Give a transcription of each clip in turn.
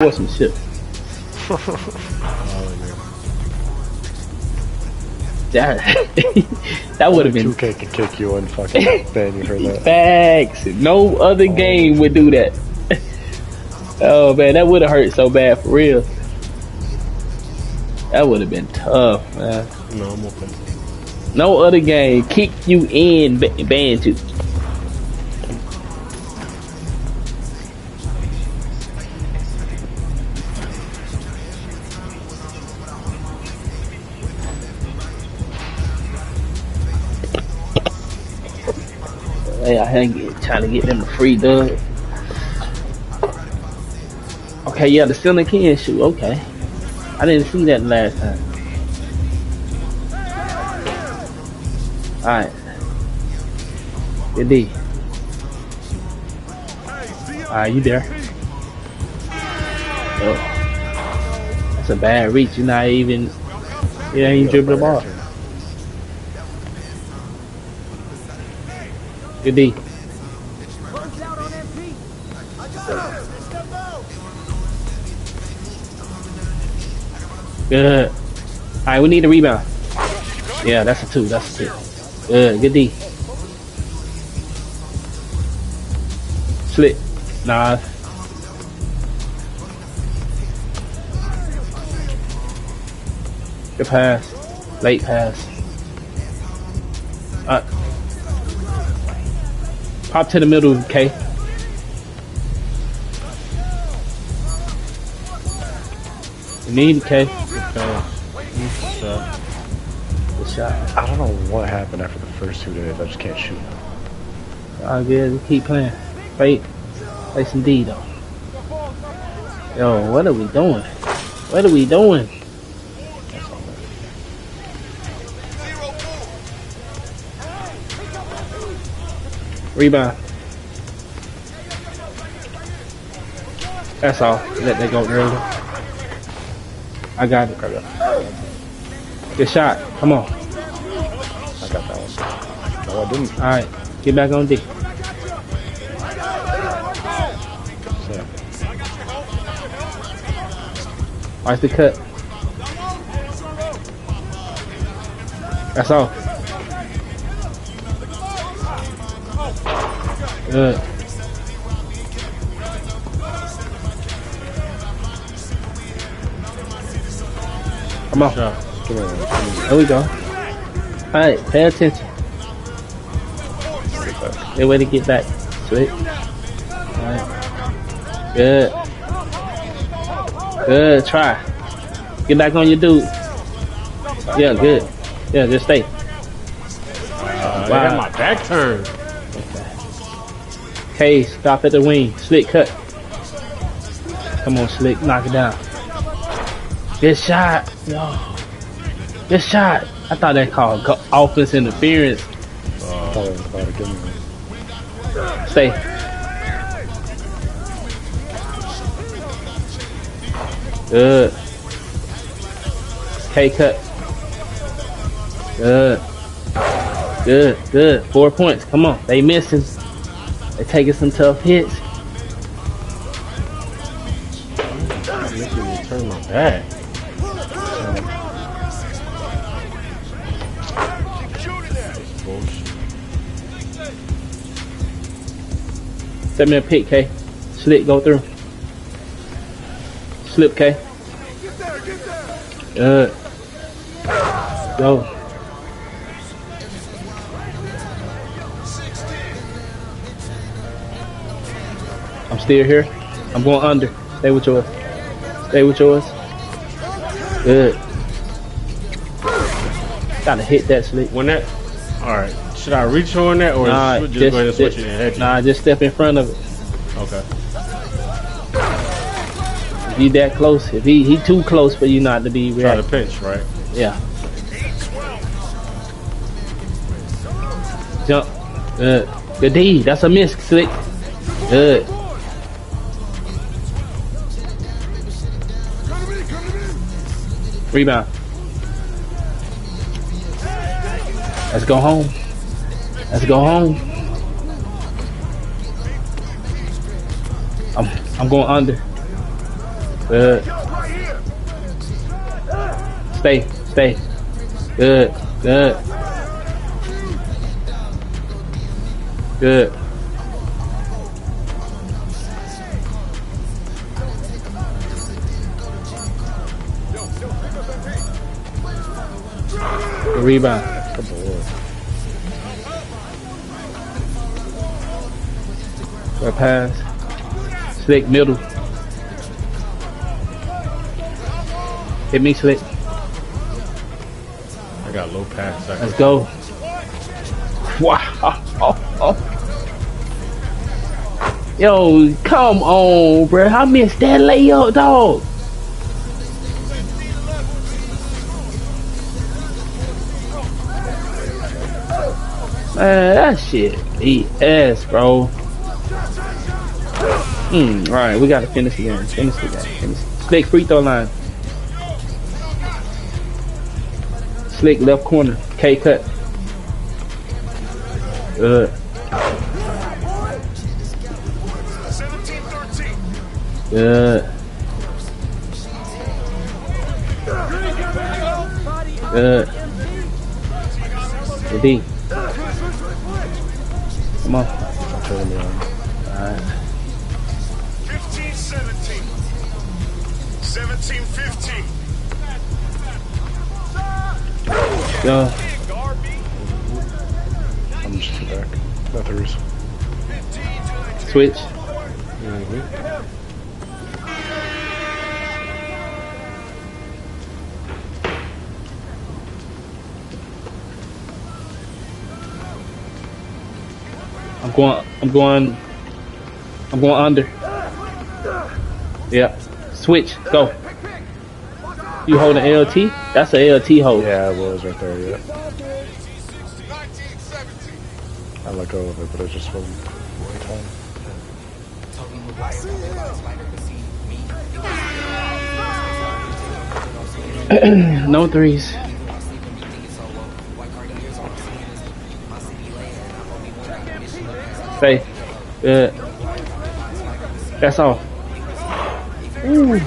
Or some shit. That that would have been 2K could kick you and fucking ban you for that. facts. No other game would do that. Oh man, that would have hurt so bad for real. That would have been tough, man. No, I'm open. No other game kick you in, ban you. Hey, I ain't trying to get them a free dub. Okay, yeah, the ceiling can shoot. Okay, I didn't see that last time. All right, good D. All right, you there? Oh, that's a bad reach. You're not even. You ain't even dribbling the ball. Good D. Good. Alright, we need a rebound. Yeah, that's a two. That's a two. Good. Good D. Slit. Nah. Good pass. Late pass. Pop to the middle, K. You need K. Good shot. I don't know what happened after the first 2 days. I just can't shoot. All good. Keep playing. Play some D though. Yo, what are we doing? What are we doing? Rebound. That's all. Let that go early. I got it. Good shot. Come on. I got that one. No, I didn't. Alright. Get back on D. Yeah. Watch the cut. That's all. Good. Come on. Come here. There we go. Alright, pay attention. Good way to get back. Sweet. Alright. Good. Good. Try. Get back on your dude. Yeah, good. Yeah, just stay. I got my back turned. K, stop at the wing. Slick cut. Come on, Slick. Knock it down. Good shot. Yo. Good shot. I thought that called offense interference. Stay. Good. K cut. Good. Good. Good. 4 points. Come on. They missing. They taking some tough hits. Making me turn my back. Set me a pick, K. Slick, go through. Slip, K. Good. Go. I'm still here. I'm going under. Stay with yours. Stay with yours. Good. Gotta hit that, Slick. When that, all right. Should I reach on that or Nah, just go ahead and switch it and head? Nah, just step in front of it. Okay. If he that close, if he too close for you not to be Try reacting. to pinch, right? Yeah. Jump. Good. Good D. That's a miss, Slick. Good. Rebound. Let's go home. Let's go home. I'm going under. Good. Stay. Good. Good. Good rebound. Good pass. Slick middle. Hit me, Slick. I got low pass. Let's go. Wow. Yo, come on, bro. I missed that layup, dog. Man, that shit BS, bro. Alright, we gotta finish the game. Finish. Slick free throw line. Slick left corner. K cut. Good. Good. Good. Good D. Come on. Alright. 15-17. 17-15. Go. I'm just back. Not theirs. Switch. I'm going under. Yeah. Switch. Go. You holding LT? That's a LT hold. Yeah, it was right there, yeah. I let go of it, but it just wasn't one time. No threes. Stay. Good. That's all. Ooh.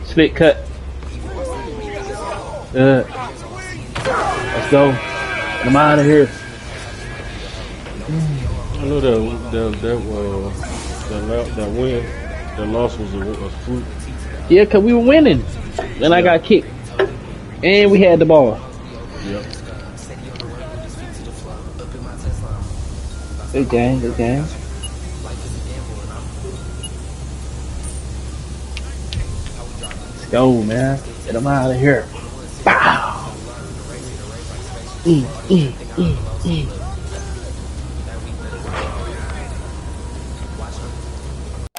Slick cut. Good. Let's go. I'm out of here. I know that win, that loss was a fluke. Yeah, because we were winning. Then I got kicked. And we had the ball. Yep. Good game, good game. Let's go, man. Get them out of here. Bow.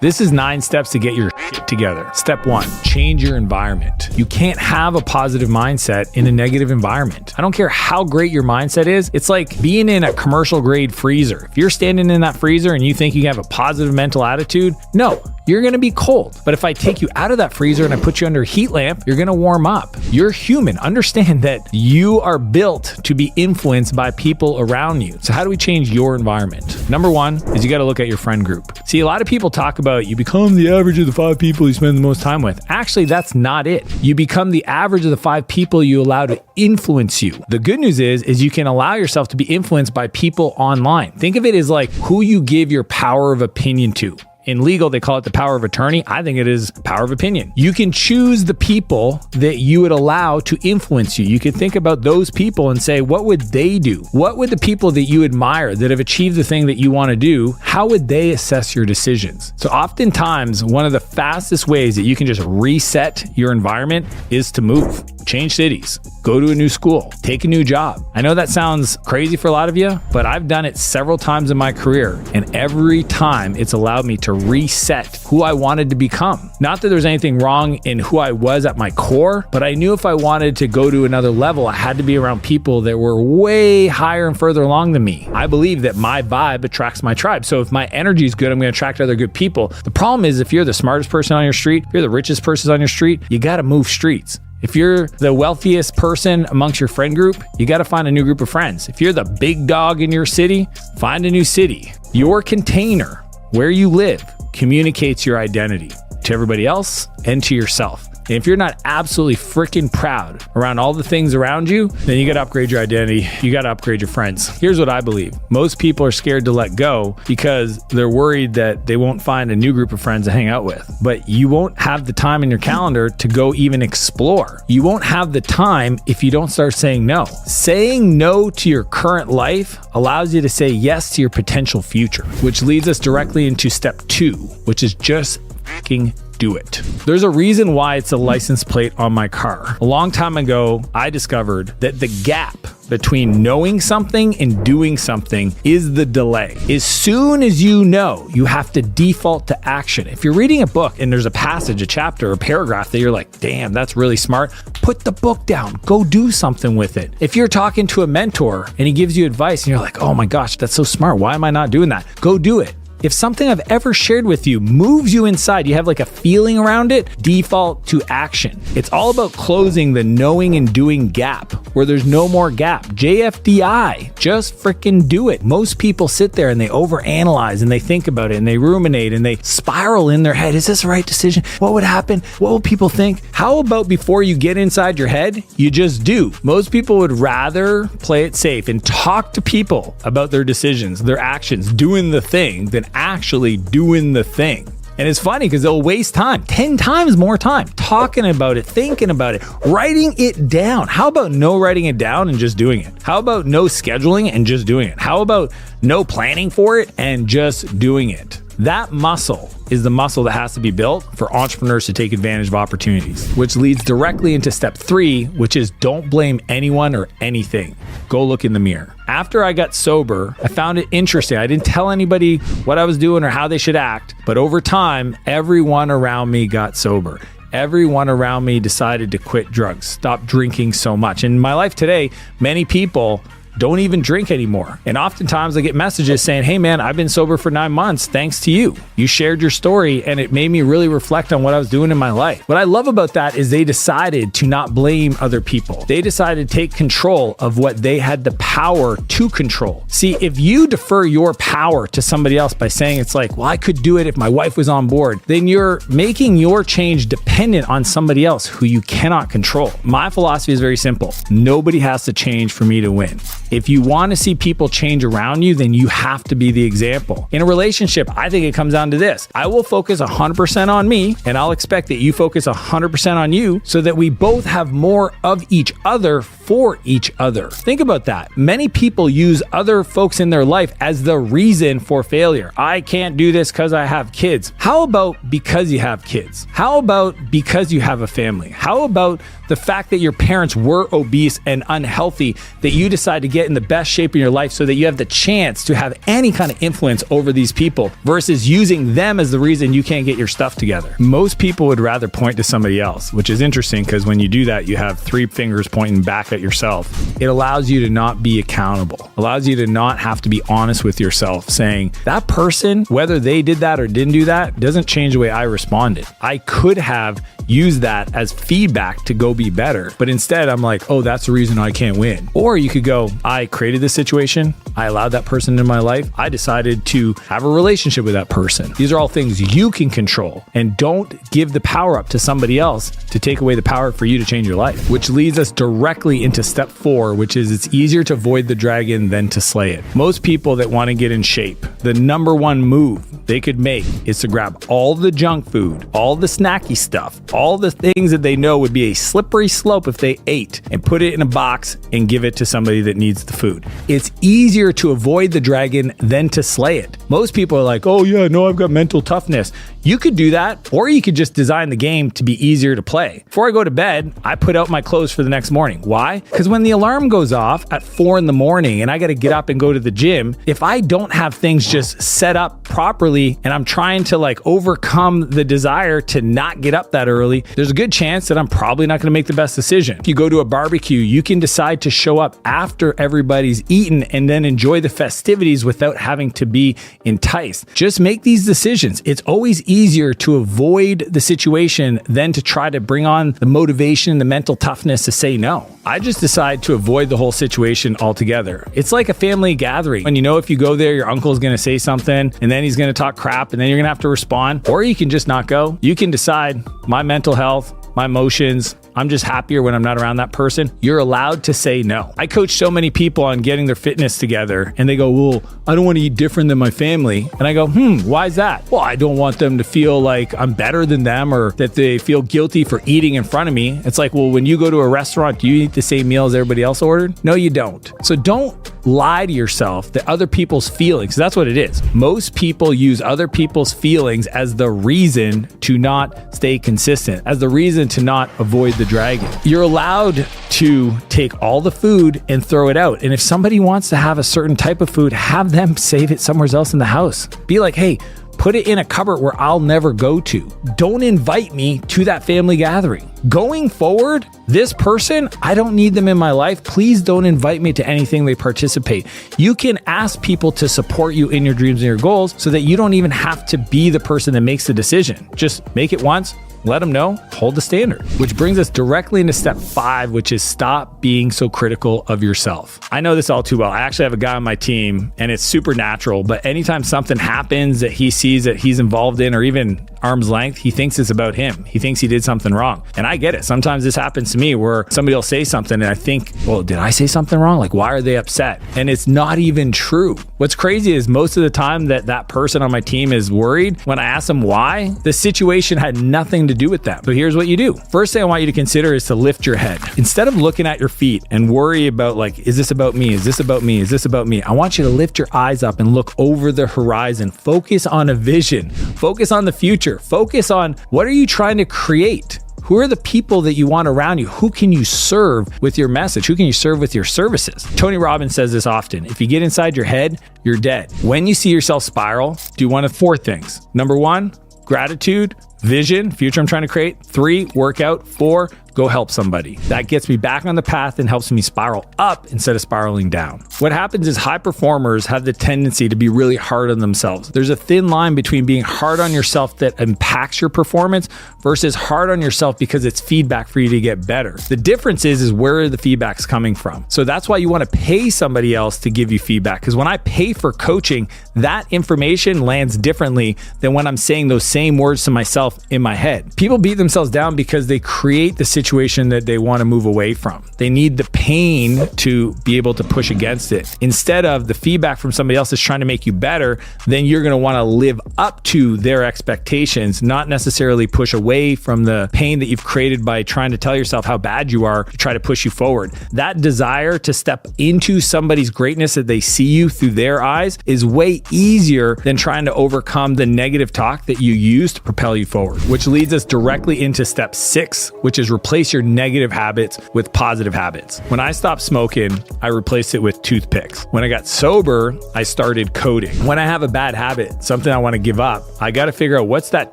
This is 9 steps to get your shit together. Step 1, change your environment. You can't have a positive mindset in a negative environment. I don't care how great your mindset is. It's like being in a commercial grade freezer. If you're standing in that freezer and you think you have a positive mental attitude, no, you're gonna be cold. But if I take you out of that freezer and I put you under a heat lamp, you're gonna warm up. You're human. Understand that you are built to be influenced by people around you. So how do we change your environment? Number 1 is you gotta look at your friend group. See, a lot of people talk about you become the average of the 5 people you spend the most time with. Actually, that's not it. You become the average of the 5 people you allow to influence you. The good news is you can allow yourself to be influenced by people online. Think of it as like who you give your power of opinion to. In legal, they call it the power of attorney. I think it is power of opinion. You can choose the people that you would allow to influence you. You can think about those people and say, what would they do? What would the people that you admire that have achieved the thing that you want to do, how would they assess your decisions? So oftentimes, one of the fastest ways that you can just reset your environment is to move. Change cities, go to a new school, take a new job. I know that sounds crazy for a lot of you, but I've done it several times in my career, and every time it's allowed me to reset who I wanted to become. Not that there's anything wrong in who I was at my core, but I knew if I wanted to go to another level, I had to be around people that were way higher and further along than me. I believe that my vibe attracts my tribe. So if my energy is good, I'm going to attract other good people. The problem is if you're the smartest person on your street, if you're the richest person on your street, you got to move streets. If you're the wealthiest person amongst your friend group, you got to find a new group of friends. If you're the big dog in your city, find a new city. Your container, where you live, communicates your identity. to everybody else and to yourself. And if you're not absolutely freaking proud around all the things around you, then you got to upgrade your identity. You got to upgrade your friends. Here's what I believe. Most people are scared to let go because they're worried that they won't find a new group of friends to hang out with. But you won't have the time in your calendar to go even explore. You won't have the time if you don't start saying no. Saying no to your current life allows you to say yes to your potential future, which leads us directly into step 2, which is just fucking do it. There's a reason why it's a license plate on my car. A long time ago, I discovered that the gap between knowing something and doing something is the delay. As soon as you know, you have to default to action. If you're reading a book and there's a passage, a chapter, a paragraph that you're like, damn, that's really smart, put the book down, go do something with it. If you're talking to a mentor and he gives you advice and you're like, oh my gosh, that's so smart, why am I not doing that? Go do it. If something I've ever shared with you moves you inside, you have like a feeling around it, default to action. It's all about closing the knowing and doing gap where there's no more gap. JFDI, just freaking do it. Most people sit there and they overanalyze and they think about it and they ruminate and they spiral in their head. Is this the right decision? What would happen? What will people think? How about before you get inside your head, you just do? Most people would rather play it safe and talk to people about their decisions, their actions, doing the thing than actually doing the thing. And it's funny because they'll waste time, 10 times more time, talking about it, thinking about it, writing it down. How about no writing it down and just doing it? How about no scheduling and just doing it? How about no planning for it and just doing it? That muscle is the muscle that has to be built for entrepreneurs to take advantage of opportunities, which leads directly into step 3, which is don't blame anyone or anything. Go look in the mirror. After I got sober, I found it interesting. I didn't tell anybody what I was doing or how they should act, but over time, everyone around me got sober. Everyone around me decided to quit drugs, stop drinking so much. In my life today, many people don't even drink anymore. And oftentimes I get messages saying, hey man, I've been sober for 9 months thanks to you. You shared your story and it made me really reflect on what I was doing in my life. What I love about that is they decided to not blame other people. They decided to take control of what they had the power to control. See, if you defer your power to somebody else by saying it's like, well, I could do it if my wife was on board, then you're making your change dependent on somebody else who you cannot control. My philosophy is very simple. Nobody has to change for me to win. If you want to see people change around you, then you have to be the example. In a relationship, I think it comes down to this. I will focus 100% on me, and I'll expect that you focus 100% on you so that we both have more of each other for each other. Think about that. Many people use other folks in their life as the reason for failure. I can't do this because I have kids. How about because you have kids? How about because you have a family? How about the fact that your parents were obese and unhealthy that you decide to get in the best shape in your life so that you have the chance to have any kind of influence over these people versus using them as the reason you can't get your stuff together? Most people would rather point to somebody else, which is interesting because when you do that, you have 3 fingers pointing back at yourself. It allows you to not be accountable, allows you to not have to be honest with yourself, saying that person, whether they did that or didn't do that, doesn't change the way I responded. I could have used that as feedback to go be better, but instead I'm like, oh, that's the reason I can't win. Or you could go, I created this situation, I allowed that person in my life, I decided to have a relationship with that person. These are all things you can control, and don't give the power up to somebody else to take away the power for you to change your life. Which leads us directly into step 4, which is it's easier to avoid the dragon than to slay it. Most people that want to get in shape, the number one move they could make is to grab all the junk food, all the snacky stuff, all the things that they know would be a slippery slope if they ate, and put it in a box and give it to somebody that needs the food. It's easier to avoid the dragon than to slay it. Most people are like, oh yeah, no, I've got mental toughness. You could do that, or you could just design the game to be easier to play. Before I go to bed, I put out my clothes for the next morning. Why? Because when the alarm goes off at 4 a.m. and I got to get up and go to the gym, if I don't have things just set up properly and I'm trying to like overcome the desire to not get up that early, there's a good chance that I'm probably not going to make the best decision. If you go to a barbecue, you can decide to show up after everybody's eaten and then enjoy the festivities without having to be enticed. Just make these decisions. It's always easier to avoid the situation than to try to bring on the motivation and the mental toughness to say no. I just decide to avoid the whole situation altogether. It's like a family gathering. When you know if you go there, your uncle's going to say something and then he's going to talk crap and then you're going to have to respond, or you can just not go. You can decide my mental health, my emotions, I'm just happier when I'm not around that person. You're allowed to say no. I coach so many people on getting their fitness together and they go, well, I don't want to eat different than my family. And I go, why is that? Well, I don't want them to feel like I'm better than them or that they feel guilty for eating in front of me. It's like, well, when you go to a restaurant, do you eat the same meal as everybody else ordered? No, you don't. So don't lie to yourself that other people's feelings, that's what it is. Most people use other people's feelings as the reason to not stay consistent, as the reason to not avoid the dragon. You're allowed to take all the food and throw it out. And if somebody wants to have a certain type of food, have them save it somewhere else in the house. Be like, hey, put it in a cupboard where I'll never go to. Don't invite me to that family gathering. Going forward, this person, I don't need them in my life. Please don't invite me to anything they participate. You can ask people to support you in your dreams and your goals so that you don't even have to be the person that makes the decision. Just make it once, let them know, hold the standard. Which brings us directly into step 5, which is stop being so critical of yourself. I know this all too well. I actually have a guy on my team and it's supernatural, but anytime something happens that he sees that he's involved in or even arm's length, he thinks it's about him. He thinks he did something wrong. And I get it. Sometimes this happens to me where somebody will say something and I think, well, did I say something wrong? Like, why are they upset? And it's not even true. What's crazy is most of the time that person on my team is worried, when I ask them why, the situation had nothing to do with that. So here's what you do. First thing I want you to consider is to lift your head. Instead of looking at your feet and worry about like, is this about me? Is this about me? Is this about me? I want you to lift your eyes up and look over the horizon. Focus on a vision. Focus on the future. Focus on what are you trying to create? Who are the people that you want around you? Who can you serve with your message? Who can you serve with your services? Tony Robbins says this often. If you get inside your head, you're dead. When you see yourself spiral, do one of 4 things. Number 1, gratitude, vision, future I'm trying to create. 3, workout. 4, go help somebody. That gets me back on the path and helps me spiral up instead of spiraling down. What happens is high performers have the tendency to be really hard on themselves. There's a thin line between being hard on yourself that impacts your performance versus hard on yourself because it's feedback for you to get better. The difference is where the feedback's coming from. So that's why you want to pay somebody else to give you feedback. Because when I pay for coaching, that information lands differently than when I'm saying those same words to myself in my head. People beat themselves down because they create the situation that they want to move away from. They need the pain to be able to push against it. Instead of the feedback from somebody else is trying to make you better, then you're going to want to live up to their expectations, not necessarily push away from the pain that you've created by trying to tell yourself how bad you are to try to push you forward. That desire to step into somebody's greatness that they see you through their eyes is way easier than trying to overcome the negative talk that you use to propel you forward, which leads us directly into step 6, which is replace your negative habits with positive habits. When I stopped smoking, I replaced it with toothpicks. When I got sober, I started coding. When I have a bad habit, something I want to give up, I got to figure out what's that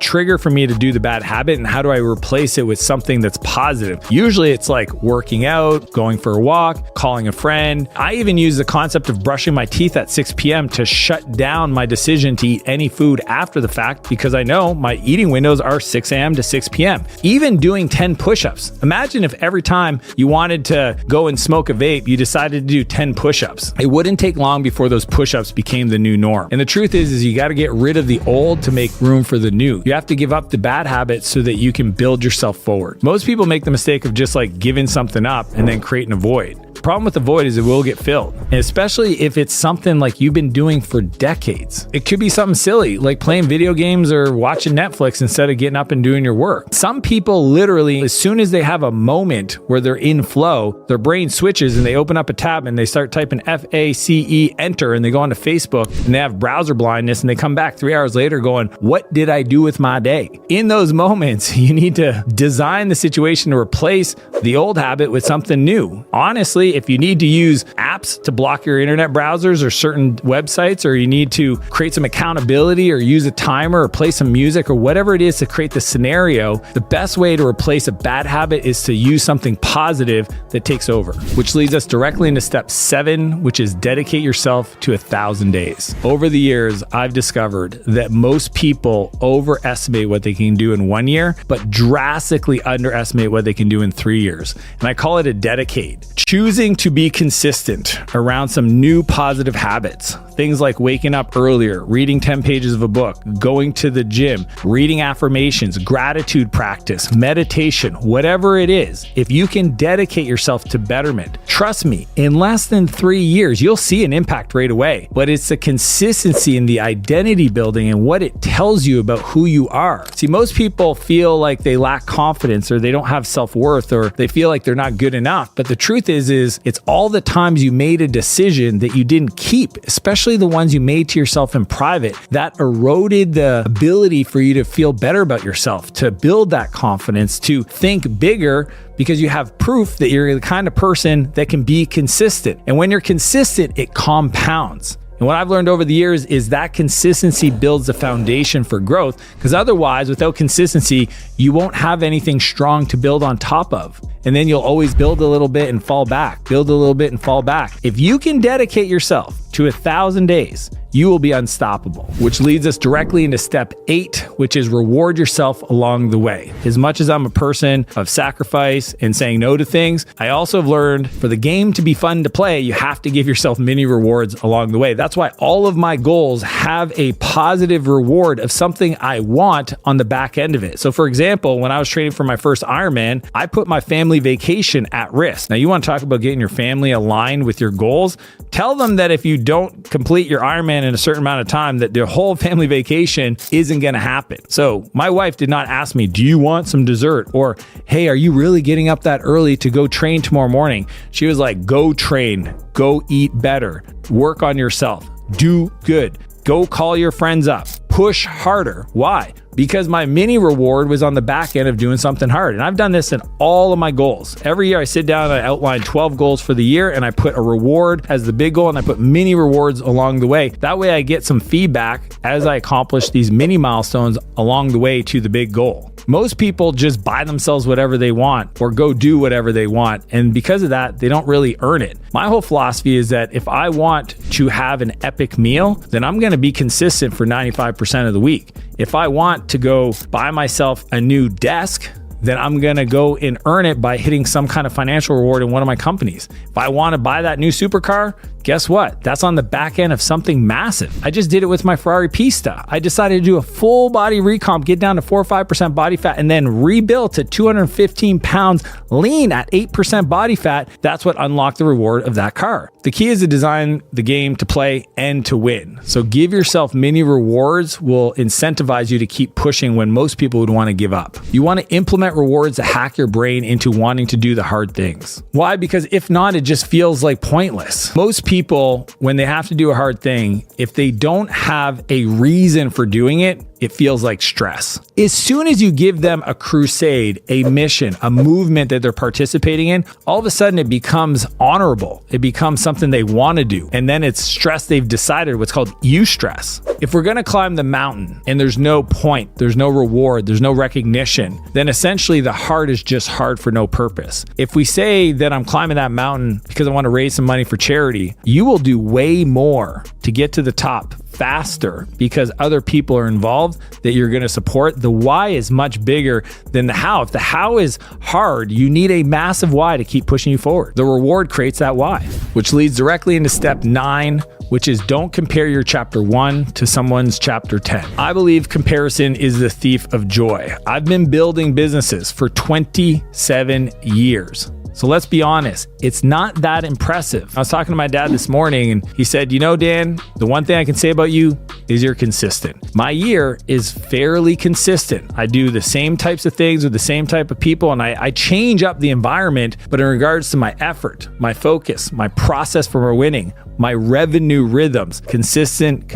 trigger for me to do the bad habit and how do I replace it with something that's positive. Usually it's like working out, going for a walk, calling a friend. I even use the concept of brushing my teeth at 6 p.m. to shut down my decision to eat any food after the fact because I know my eating windows are 6 a.m. to 6 p.m. Even doing 10 push-ups. Imagine if every time you wanted to go and smoke a vape, you decided to do 10 push-ups. It wouldn't take long before those push-ups became the new norm. And the truth is you got to get rid of the old to make room for the new. You have to give up the bad habits so that you can build yourself forward. Most people make the mistake of just like giving something up and then creating a void. The problem with the void is it will get filled, and especially if it's something like you've been doing for decades. It could be something silly like playing video games or watching Netflix instead of getting up and doing your work. Some people literally, as soon as they have a moment where they're in flow, their brain switches and they open up a tab and they start typing FACE enter and they go onto Facebook and they have browser blindness and they come back 3 hours later going, what did I do with my day? In those moments, you need to design the situation to replace the old habit with something new. Honestly, if you need to use apps apps to block your internet browsers or certain websites, or you need to create some accountability or use a timer or play some music or whatever it is to create the scenario, the best way to replace a bad habit is to use something positive that takes over, which leads us directly into step 7, which is dedicate yourself to 1,000 days. Over the years, I've discovered that most people overestimate what they can do in 1 year, but drastically underestimate what they can do in 3 years. And I call it a dedicate. Choosing to be consistent around some new positive habits. Things like waking up earlier, reading 10 pages of a book, going to the gym, reading affirmations, gratitude practice, meditation, whatever it is. If you can dedicate yourself to betterment, trust me, in less than 3 years, you'll see an impact right away. But it's the consistency and the identity building and what it tells you about who you are. See, most people feel like they lack confidence or they don't have self-worth or they feel like they're not good enough. But the truth is it's all the times you made a decision that you didn't keep, especially the ones you made to yourself in private, that eroded the ability for you to feel better about yourself, to build that confidence, to think bigger, because you have proof that you're the kind of person that can be consistent. And when you're consistent, it compounds. And what I've learned over the years is that consistency builds the foundation for growth, because otherwise, without consistency, you won't have anything strong to build on top of. And then you'll always build a little bit and fall back, build a little bit and fall back. If you can dedicate yourself to 1,000 days, you will be unstoppable, which leads us directly into step 8, which is reward yourself along the way. As much as I'm a person of sacrifice and saying no to things, I also have learned for the game to be fun to play, you have to give yourself mini rewards along the way. That's why all of my goals have a positive reward of something I want on the back end of it. So for example, when I was training for my first Ironman, I put my family vacation at risk. Now you want to talk about getting your family aligned with your goals? Tell them that if you don't complete your Ironman in a certain amount of time, that their whole family vacation isn't going to happen. So my wife did not ask me, do you want some dessert? Or, hey, are you really getting up that early to go train tomorrow morning? She was like, go train, go eat better, work on yourself, do good, go call your friends up, push harder. Why? Because my mini reward was on the back end of doing something hard. And I've done this in all of my goals. Every year I sit down and I outline 12 goals for the year and I put a reward as the big goal and I put mini rewards along the way. That way I get some feedback as I accomplish these mini milestones along the way to the big goal. Most people just buy themselves whatever they want or go do whatever they want. And because of that, they don't really earn it. My whole philosophy is that if I want to have an epic meal, then I'm going to be consistent for 95% of the week. If I want to go buy myself a new desk, then I'm going to go and earn it by hitting some kind of financial reward in one of my companies. If I want to buy that new supercar, guess what? That's on the back end of something massive. I just did it with my Ferrari Pista. I decided to do a full body recomp, get down to 4 or 5% body fat, and then rebuild to 215 pounds lean at 8% body fat. That's what unlocked the reward of that car. The key is to design the game to play and to win. So give yourself mini rewards will incentivize you to keep pushing when most people would want to give up. You want to implement rewards to hack your brain into wanting to do the hard things. Why? Because if not, it just feels like pointless. Most people, when they have to do a hard thing, if they don't have a reason for doing it, it feels like stress. As soon as you give them a crusade, a mission, a movement that they're participating in, all of a sudden it becomes honorable. It becomes something they want to do. And then it's stress they've decided, what's called eustress. If we're going to climb the mountain and there's no point, there's no reward, there's no recognition, then essentially the hard is just hard for no purpose. If we say that I'm climbing that mountain because I want to raise some money for charity, you will do way more to get to the top faster because other people are involved that you're going to support. The why is much bigger than the how. If the how is hard, you need a massive why to keep pushing you forward. The reward creates that why, which leads directly into step 9, which is don't compare your chapter 1 to someone's chapter 10. I believe comparison is the thief of joy. I've been building businesses for 27 years. So let's be honest, it's not that impressive. I was talking to my dad this morning and he said, you know, Dan, the one thing I can say about you is you're consistent. My year is fairly consistent. I do the same types of things with the same type of people, and I change up the environment, but in regards to my effort, my focus, my process for winning, my revenue rhythms, consistent.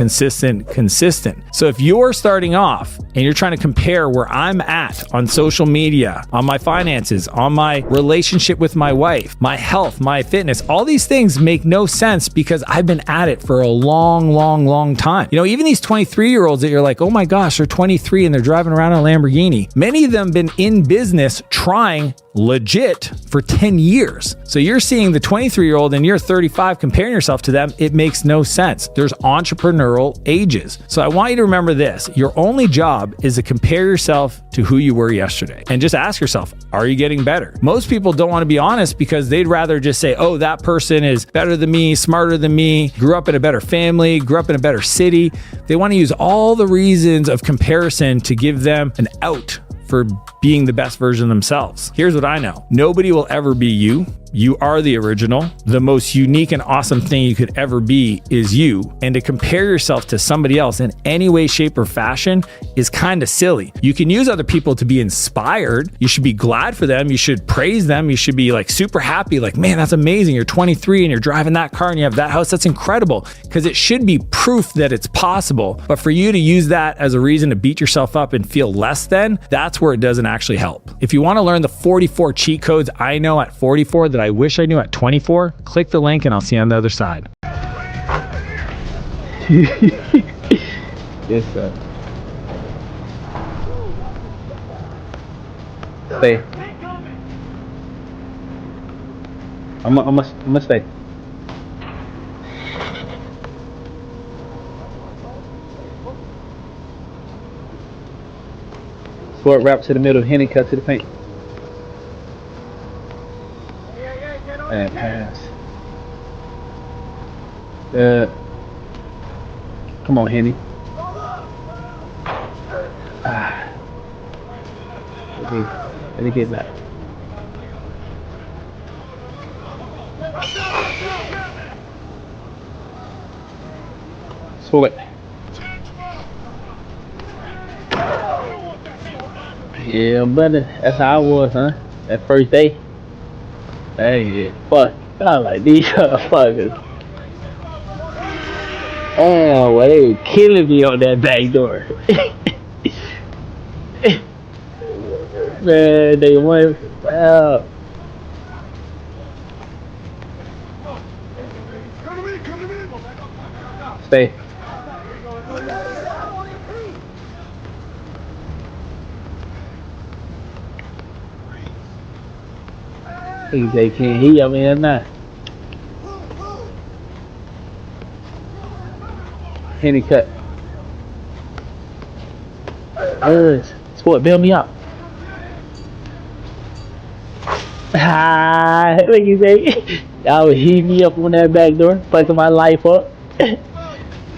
So if you're starting off and you're trying to compare where I'm at on social media, on my finances, on my relationship with my wife, my health, my fitness, all these things make no sense because I've been at it for a long time. You know, even these 23-year-olds that you're like, oh my gosh, they're 23 and they're driving around in a Lamborghini. Many of them been in business trying legit for 10 years. So you're seeing the 23-year-old and you're 35 comparing yourself to them. It makes no sense. There's entrepreneurial ages. So I want you to remember this. Your only job is to compare yourself to who you were yesterday and just ask yourself, are you getting better? Most people don't want to be honest because they'd rather just say, oh, that person is better than me, smarter than me, grew up in a better family, grew up in a better city. They want to use all the reasons of comparison to give them an out for being the best version of themselves. Here's what I know. Nobody will ever be you. You are the original. The most unique and awesome thing you could ever be is you. And to compare yourself to somebody else in any way, shape, or fashion is kind of silly. You can use other people to be inspired. You should be glad for them. You should praise them. You should be like super happy. Like, man, that's amazing. You're 23 and you're driving that car and you have that house. That's incredible. Because it should be proof that it's possible. But for you to use that as a reason to beat yourself up and feel less than, that's where it doesn't actually help. If you want to learn the 44 cheat codes I know at 44 that I wish I knew at 24, click the link and I'll see you on the other side. Yes, sir. Stay. I'm gonna stay. Short wrap to the middle, Henny cut to the paint. And pass. Come on, Henny. Let me get back. Sword. Yeah, buddy. That's how I was, huh? That first day. Hey, fuck. I like these motherfuckers. Oh, well, they were killing me on that back door. Man, they went. Well. Stay. They can't hear me or not. Henny cut. Sport, bail me up. What you say? Y'all would heat me up on that back door, fucking my life up.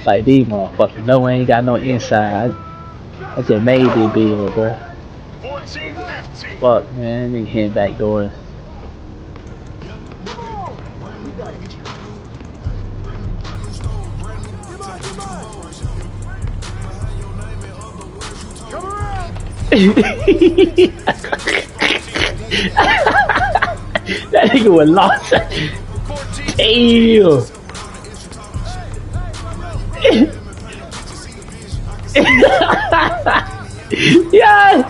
Like these motherfuckers, no one ain't got no inside. I just made this bill, bro. Fuck, man, they hitting back doors. That nigga was lost. Damn. Yeah,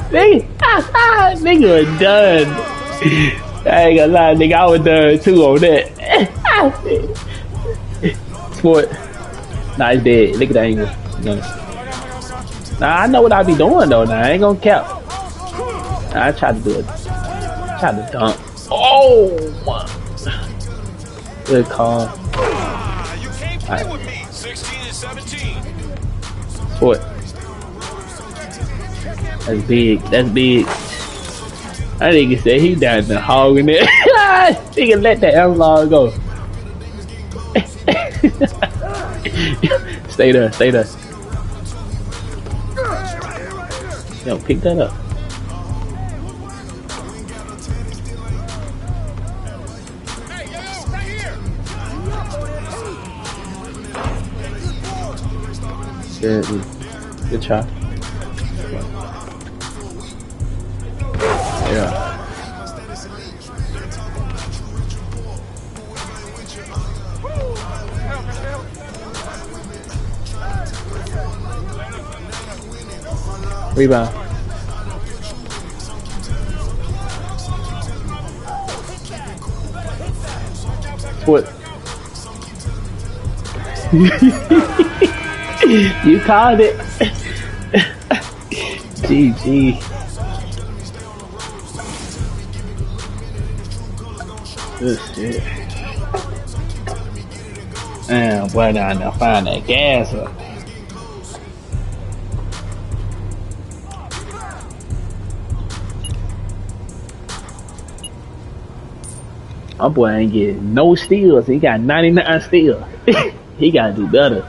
nigga was done. I ain't gonna lie, nigga, I was done too on that. Sport. Nah, it's dead. Look at the angle. Nah, I know what I be doing though. Nah, I ain't gonna cap. Nah, I tried to do it. Tried to dunk. Oh my. Good call. You can't play with me. 16 and 17. Sport. That's big. That's big. That nigga said he down the hog in there. Nigga let that analog go. Stay there. Stay there. Yo, pick that up. Hey, yo, right here. Good try. Yeah. Rebound. What? You called it. GG. Good shit. Damn, boy, down there find that gas up. My boy ain't getting no steals. He got 99 steals. He gotta do better.